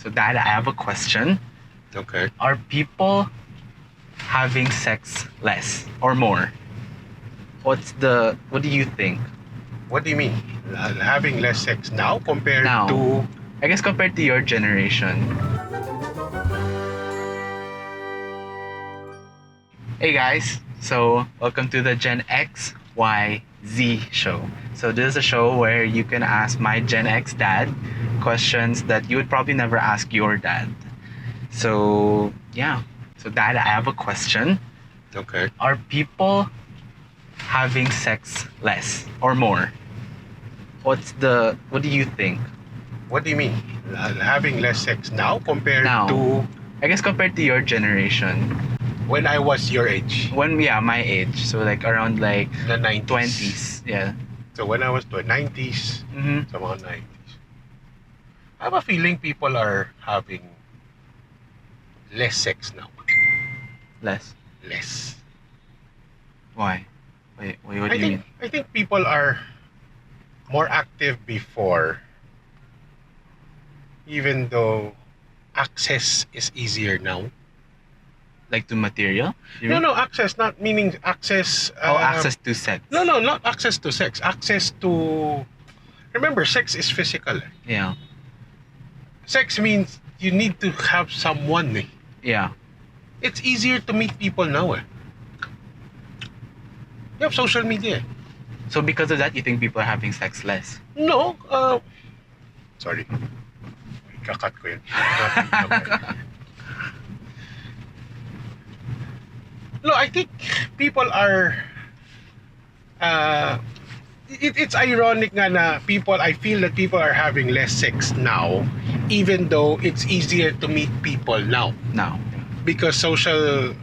So, Dad, I have a question. Okay. Are people having sex less or more? What do you think? What do you mean? Having less sex now compared Now. to... I guess compared to your generation. Hey guys, so welcome to the Gen X Y Z show. So this is a show where you can ask my Gen X dad questions that you would probably never ask your dad. So yeah. So Dad, I have a question. Okay. Are people having sex less or more? What do you think? What do you mean? Having less sex now compared Now. to I guess compared to your generation. when I was your age? My age. So like around like The 90s. 20s. Yeah. So when I was the 90s, Mm-hmm. sa mga 90s, I have a feeling people are having less sex now. Less. Less. Why? Wait, what do you mean? I think people are more active before, even though access is easier now. Like to material? You mean? No, access, not meaning access. Access to sex. No, not access to sex. Access to. Remember, sex is physical. Yeah. Sex means you need to have someone. Eh. Yeah. It's easier to meet people now. Eh. You have social media. So because of that, you think people are having sex less? No. Sorry. Kakat ko yun. No, I think people are. It's ironic nga na I feel that people are having less sex now, even though it's easier to meet people now. Now. Because social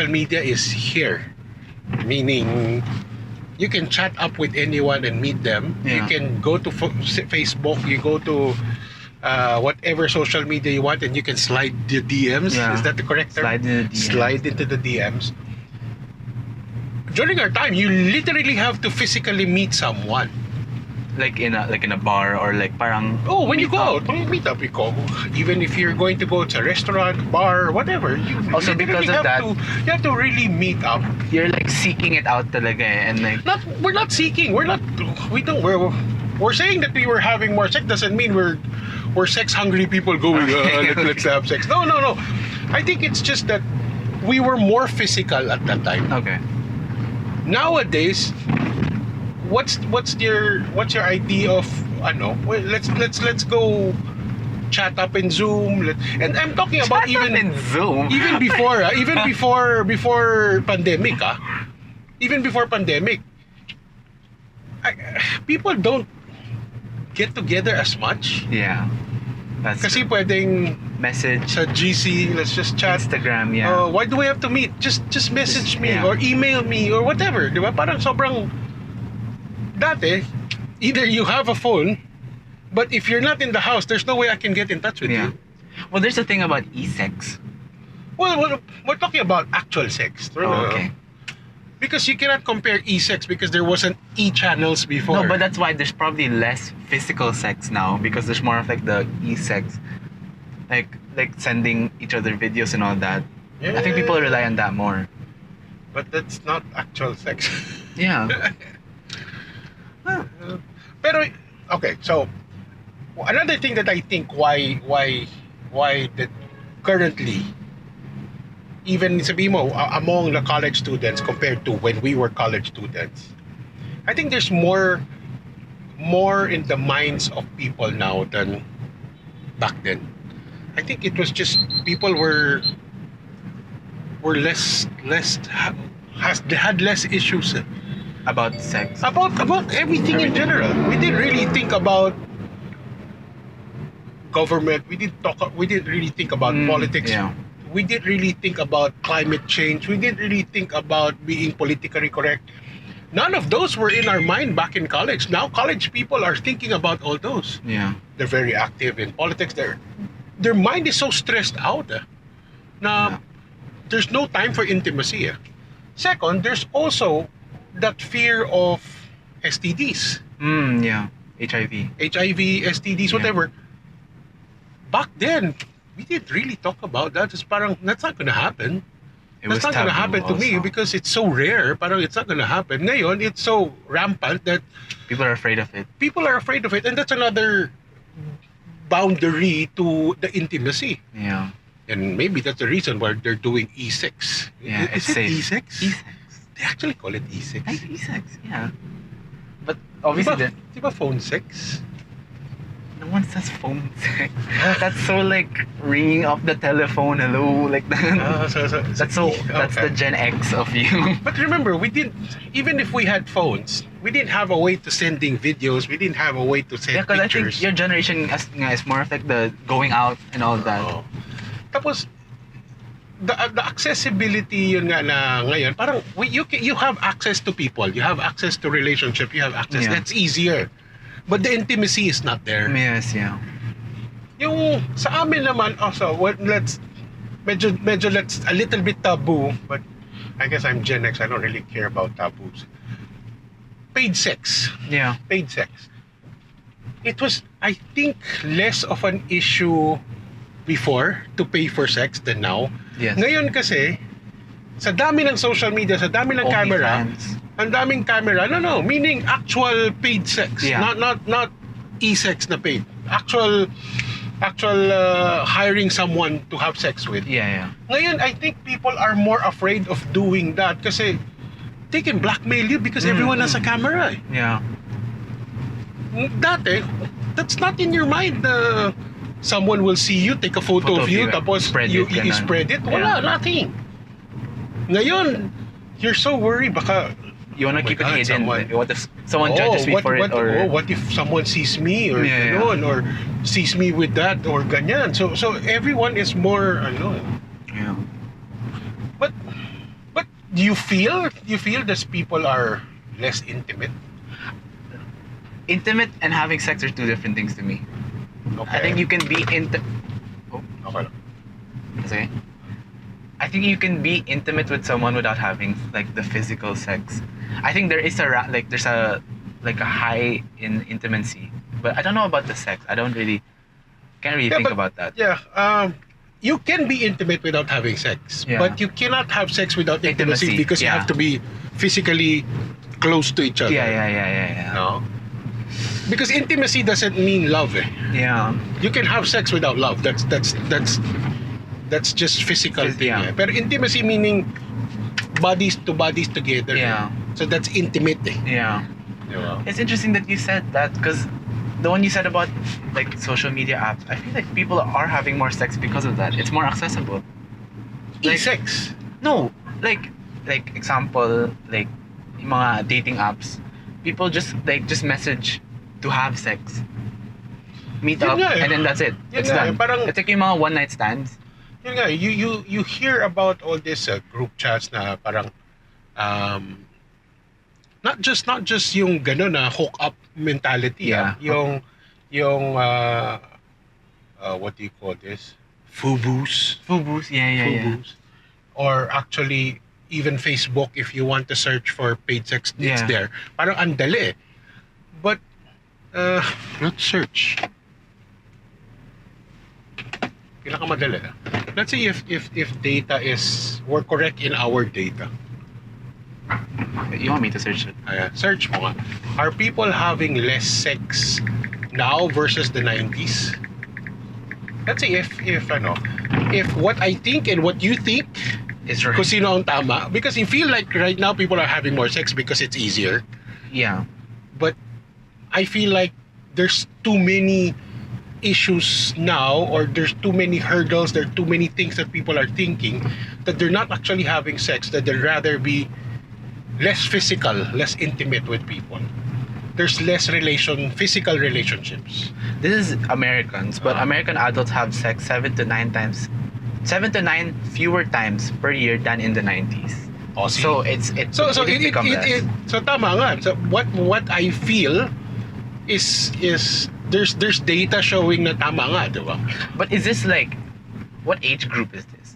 media is here. Meaning, you can chat up with anyone and meet them. Yeah. You can go to Facebook, you go to whatever social media you want, and you can slide the DMs. Yeah. Is that the correct term? Slide in the DMs. Slide into the DMs. During our time, you literally have to physically meet someone. Like in a bar or like parang. Oh, when you meet go up. out, meet up, you go. Even if you're going to go to a restaurant, bar, whatever, you Also, literally because of that- you have to really meet up. You're like seeking it out talaga eh, and like. We're not seeking. We're saying that we were having more sex doesn't mean we're sex hungry people going let's have sex. No. I think it's just that we were more physical at that time. Okay. Nowadays, what's your idea of let's go chat up in Zoom, and I'm talking about Chat up in Zoom. even before before pandemic even before pandemic, people don't get together as much Yeah. That's kasi true. pwedeng Message. sa GC, let's just chat. Instagram, yeah. Why do we have to meet? Just message me Yeah. or email me or whatever, di ba? Parang sobrang dati, either you have a phone, but if you're not in the house, there's no way I can get in touch with Yeah. you. Well, there's a thing about e-sex. Well, we're talking about actual sex. Oh, okay. Because you cannot compare e-sex because there wasn't e-channels before. No, but that's why there's probably less physical sex now because there's more of like the e-sex, like sending each other videos and all that. I think people rely on that more. But that's not actual sex. Yeah. Pero, okay, so another thing that I think why that currently, even sabihin mo, among the college students compared to when we were college students, I think there's more in the minds of people now than back then. I think it was just people were had less issues About sex. about everything in general. We didn't really think about government. We didn't really think about politics. Yeah. We didn't really think about climate change. We didn't really think about being politically correct. None of those were in our mind back in college. Now college people are thinking about all those. Yeah. They're very active in politics. Their mind is so stressed out. Yeah. There's no time for intimacy. Second, there's also that fear of STDs. Yeah. HIV. HIV, STDs, Yeah. whatever. back then, we didn't really talk about that. It's parang, that's not gonna happen. It That's not gonna taboo happen to me also. because it's so rare. Parang it's not gonna happen. Ngayon, it's so rampant that People are afraid of it. people are afraid of it. And that's another boundary to the intimacy. Yeah. And maybe that's the reason why they're doing E6. Yeah, Is it's it safe. E6? E6. They actually call it E6. I think E6, yeah. But obviously, Diba phone 6? no one says phone sex. That's so like ringing off the telephone, hello, like that. That's the okay. Gen X of you. But remember, we didn't, even if we had phones, we didn't have a way to sending videos. We didn't have a way to send Yeah, because I pictures. think your generation is more of like the going out and all that. Oo. Tapos, the accessibility yun nga na ngayon, parang you have access to people, you have access to relationship, you have access. Yeah. That's easier. But the intimacy is not there. Yes, yeah. Yung sa amin naman also, let's a little bit taboo, but I guess I'm Gen X, I don't really care about taboos. Paid sex. Yeah. Paid sex. It was, I think, less of an issue before to pay for sex than now. Yes. Ngayon kasi, sa dami ng social media, sa dami ng camera, OnlyFans. ang daming camera, no, meaning actual paid sex. Yeah. Not e-sex na paid. Actual hiring someone to have sex with. Yeah, yeah. Ngayon, I think people are more afraid of doing that kasi they can blackmail you because everyone has a camera. Yeah. Dati, that's not in your mind. Someone will see you, take a photo of you, tapos spread you it, ganun. spread it. Wala, Yeah. nothing. Ngayon, you're so worried baka You wanna Oh my keep God, it hidden. someone- What if someone judges me for it, or what if someone sees me or Yeah, ganon, or sees me with that or ganyan. So everyone is more yeah. but do you feel that people are less intimate? Intimate and having sex are two different things to me. Okay. I think you can be Okay. Okay. I think you can be intimate with someone without having like the physical sex. I think there is there's a high in intimacy, but I don't know about the sex. I can't really think but- about that. Yeah, you can be intimate without having sex, Yeah. but you cannot have sex without intimacy, Intimacy, because you yeah. have to be physically close to each other. Yeah. No? Because intimacy doesn't mean love. Yeah. You can have sex without love. That's just physical thing. Yeah. Pero intimacy meaning bodies to bodies together. Yeah. So that's intimate. Yeah. Di ba? It's interesting that you said that, because the one you said about like social media apps, I feel like people are having more sex because of that. It's more accessible. Like- E-sex. No, like example, like yung mga dating apps, people just message to have sex, meet Yun up, nga eh. and then that's it. Yun It's nga done. eh, parang- It's like yung mga one night stands. Yun nga, you hear about all this group chats na parang not just yung gano'n na hook up mentality. Yeah. Yung what do you call this? Fubus. Fubus, yeah. Fubus. Or actually even Facebook, if you want to search for paid sex, it's Yeah. there. Parang andali. But let's search. Pinakamadali. Let's see if data we're correct in our data. You want me to search it? Ayan, search mo nga. Are people having less sex now versus the 90s? Let's see if what I think and what you think It's right. kung sino ang tama. Because you feel like right now people are having more sex because it's easier. Yeah. But I feel like there's too many issues now, or there's too many hurdles, there are too many things that people are thinking that they're not actually having sex, that they'd rather be less physical, less intimate with people. There's less physical relationships. This is Americans, but American adults have sex 7 to 9 fewer times per year than in the 90s. Oh, see? So it's So it's become less. so tama nga. So what I feel is there's data showing na tama nga, di ba? But is this like, what age group is this?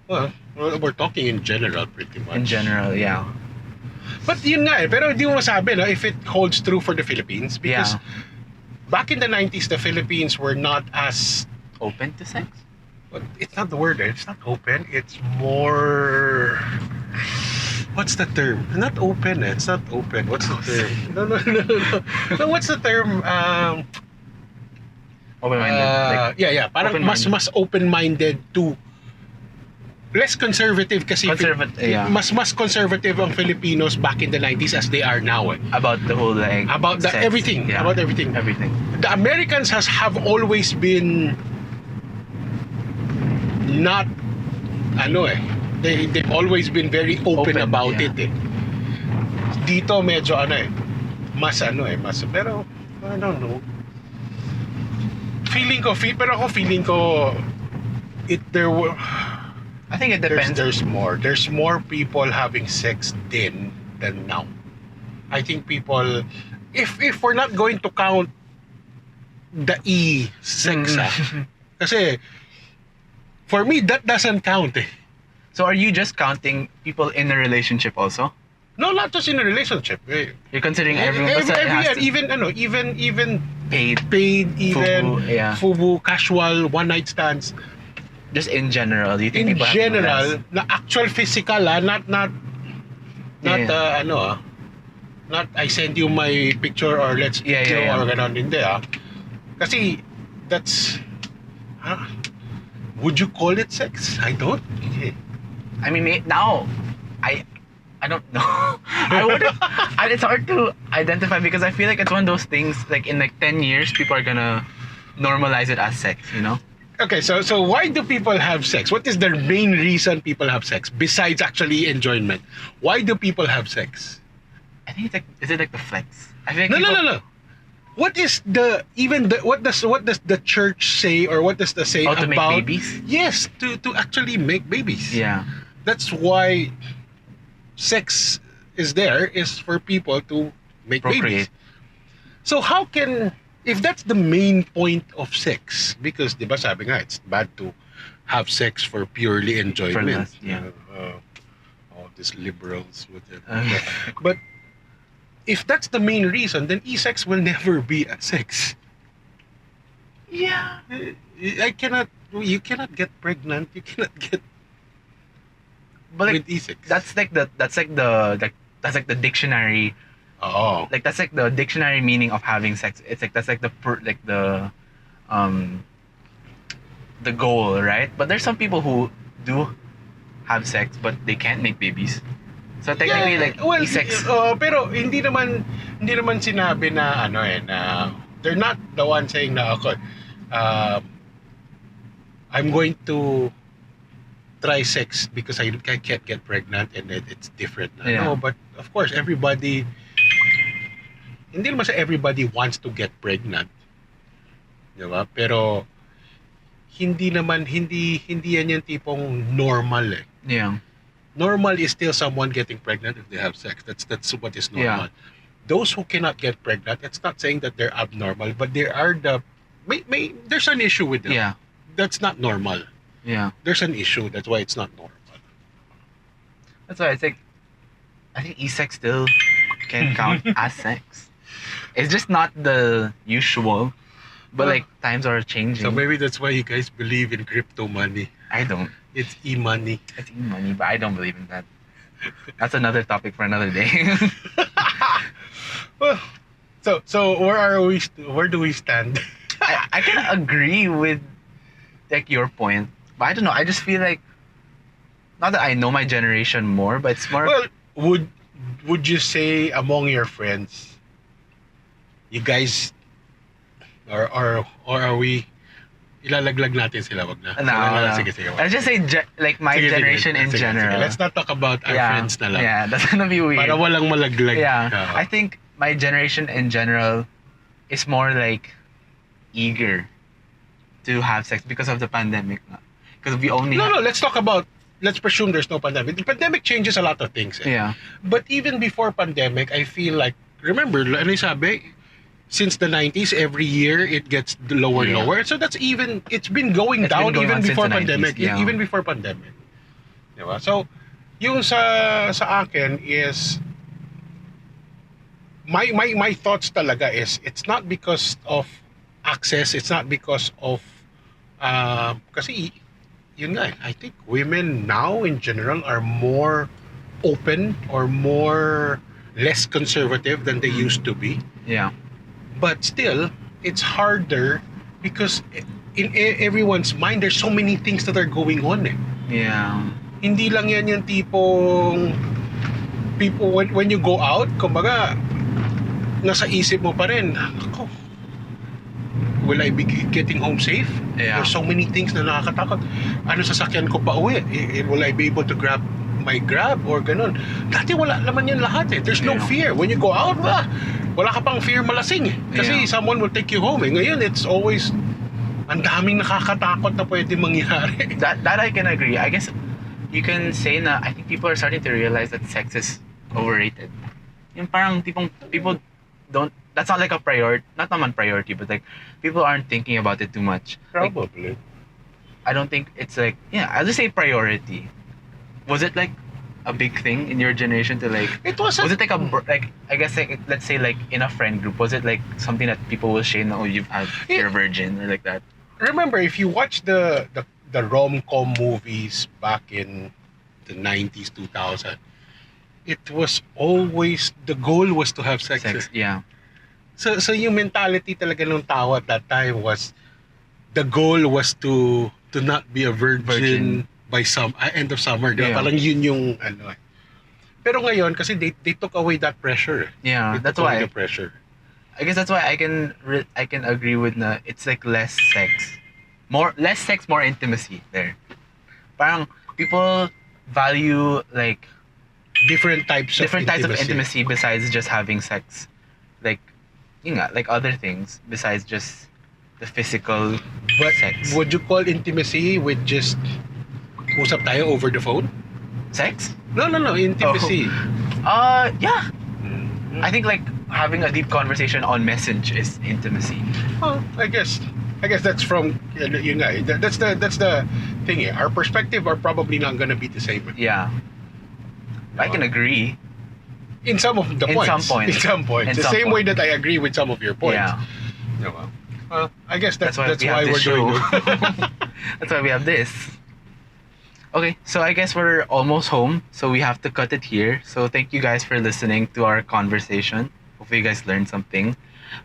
Well, we're talking in general pretty much. In general, yeah. But yun nga pero hindi mo masabi no, if it holds true for the Philippines, because Yeah. back in the 90s, the Philippines were not as, Open to sex? but it's not the word. It's not open. It's more. What's the term? Not open. It's not open. What's the term? No, no, no, no, no. No, what's the term? Open-minded. Yeah. Parang mas open-minded to less conservative kasi mas conservative ang Filipinos back in the 90s as they are now. About the whole like About sex. everything. Yeah. About everything. Everything. The Americans have always been not they've always been very open about yeah. it. Dito medyo mas pero I don't know. Feeling ko there were I think it depends. there's more people having sex then than now. I think people, if we're not going to count the sex kasi for me that doesn't count eh. So are you just counting people in a relationship also? No, not just in a relationship. You're considering everyone. Basta it has to Even paid. even Fubu, yeah. fubu, casual, one night stands. Just in general, do you think In people have general, less? na actual physical, not Yeah. not I send you my picture or let's Yeah, picture yeah, yeah. or ganon din Kasi that's would you call it sex? I don't. I mean, now, I don't know. I would. It's hard to identify because I feel like it's one of those things. Like in like 10 years, people are gonna normalize it as sex. You know? Okay, so why do people have sex? What is the main reason people have sex besides actually enjoyment? Why do people have sex? I think it's like, is it like the flex? I feel like No. What is what does the church say or what does the say Oh, to about make babies? Yes, to actually make babies. Yeah. That's why sex is for people to make babies. Procreate. So how can, if that's the main point of sex, because diba sabi nga it's bad to have sex for purely enjoyment. lust, yeah. All these liberals with it. Okay. But if that's the main reason, then sex will never be a sex. Yeah. You cannot get pregnant. You cannot get But like, with e-sex. that's like the dictionary. Oh. Like that's like the dictionary meaning of having sex. It's like that's like the goal, right? But there's some people who do have sex but they can't make babies. So technically, like e-sex. Pero hindi naman sinabi na na they're not the one saying na ako I'm going to try sex because I can't get pregnant and it's different. Yeah. No, but of course everybody hindi naman sa everybody wants to get pregnant. Diba? Pero hindi yan yung tipong normal eh. Yeah. Normal is still someone getting pregnant if they have sex. That's what is normal. Yeah. Those who cannot get pregnant, it's not saying that they're abnormal, but they are there's an issue with them. Yeah. That's not normal. Yeah. There's an issue. That's why it's not normal. That's why it's like, I think e-sex still can count as sex. It's just not the usual, but Well, like times are changing. So maybe that's why you guys believe in crypto money. I don't. It's e-money. It's e-money, but I don't believe in that. That's another topic for another day. Well, so where do we stand? I can agree with like your point, but I don't know. I just feel like, not that I know my generation more, but it's more. Well, would you say among your friends, you guys, or are we ilalaglag natin sila, wag na? No. Sige, wag. Let's just say like my Sige, generation in sige. general. Let's not talk about our friends na lang. Yeah, that's gonna be weird. Para walang malaglag. Yeah, Oo. I think my generation in general is more like eager to have sex because of the pandemic. Because we only No, let's presume there's no pandemic. The pandemic changes a lot of things. Yeah. But even before pandemic, I feel like, remember, ano yung sabi? Since the 90s, every year it gets lower and Yeah. lower. So it's been going It's been down going even on since before the 90s, pandemic. yeah. Even before pandemic. Diba? So, yung sa akin is, my thoughts talaga is, it's not because of access. It's not because of kasi yun nga, I think women now in general are more open or more less conservative than they used to be. Yeah. But still, it's harder because in everyone's mind there's so many things that are going on eh. Yeah. Hindi lang yan yung tipong people when you go out, kumbaga nasa isip mo pa rin, ako, will I be getting home safe? Yeah. There's so many things na nakakatakot. Ano sasakyan ko pa uwi? Will I be able to grab my grab or ganun? Dati wala naman yan lahat eh. There's no Yeah. fear. When you go out, wala ka pang fear malasing eh. Kasi Yeah. someone will take you home eh. Ngayon, it's always ang daming nakakatakot na pwede mangyari. That I can agree. I guess you can say na I think people are starting to realize that sex is overrated. Yung parang tipong people don't, that's not like a priority, not naman priority, but like people aren't thinking about it too much. Like, Probably. I don't think it's like, yeah, I'll just say priority. Was it like a big thing in your generation to like, It wasn't. was it like like, I guess like, let's say like in a friend group, was it like something that people will shame, oh, you've had, you're a virgin or like that? Remember, if you watch the rom-com movies back in the 90s, 2000, it was always, the goal was to have sex. Yeah. So yung mentality talaga ng tao at that time was, the goal was to not be a virgin by end of summer. Diba? Yeah. Parang yun yung ano eh. Pero ngayon, kasi they took away that pressure. Yeah, They that's took away why. the pressure. I guess that's why I can agree with na it's like less sex. Less sex, more intimacy there. Parang people value like Different types of intimacy besides just having sex. Like yun nga, like other things besides just the physical But sex. would you call intimacy with just usap tayo over the phone? Sex? No, intimacy. Yeah. Mm. I think like having a deep conversation on message is intimacy. Well, I guess that's from yun nga, eh. That's the thing. Eh. Our perspective are probably not gonna be the same. Yeah. I can agree. In some of the In points. some points. In some points. In The some same way points. that I agree with some of your points. Yeah. Yeah, well, I guess that's we why have we're this doing show. it. That's why we have this. Okay, so I guess we're almost home, so we have to cut it here. So thank you guys for listening to our conversation. Hopefully you guys learned something.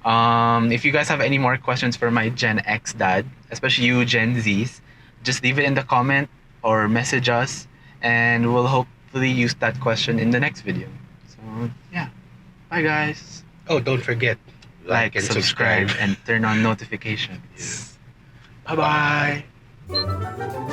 If you guys have any more questions for my Gen X dad, especially you Gen Zs, just leave it in the comment or message us, and we'll hopefully use that question in the next video. So yeah, bye guys. Oh, don't forget, Like, subscribe, and turn on notifications. Bye bye.